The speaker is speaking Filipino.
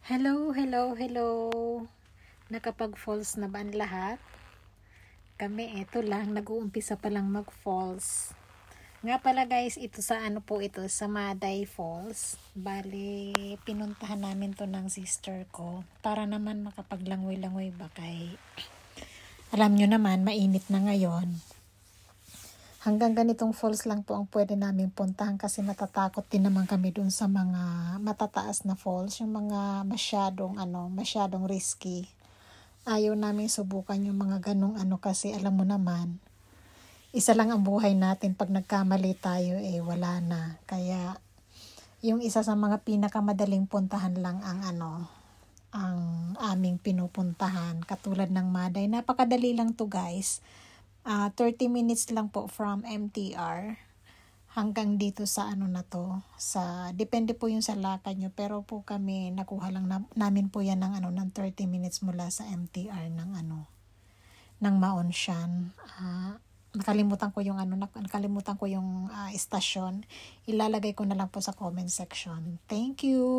Hello, hello, hello. Nakapag-falls na ba ang lahat? Kami, eto lang, nag-uumpisa pa lang mag-falls. Nga pala guys, ito sa sa Maday Falls. Bali, pinuntahan namin to ng sister ko para naman makapaglangoy-langoy ba kay alam nyo naman, mainit na ngayon. Hanggang ganitong falls lang po ang pwede namin puntahan kasi natatakot din naman kami dun sa mga matataas na falls, yung mga masyadong risky. Ayaw namin subukan yung mga ganong kasi alam mo naman, isa lang ang buhay natin, pag nagkamali tayo wala na. Kaya yung isa sa mga pinakamadaling puntahan lang ang ang aming pinupuntahan, katulad ng Maday. Napakadali lang to guys. 30 minutes lang po from MTR hanggang dito sa depende po yung sa lakad nyo, pero po kami nakuha lang namin po yan ng 30 minutes mula sa MTR ng Maonshan. Nakalimutan ko yung istasyon. Ilalagay ko na lang po sa comment section. Thank you.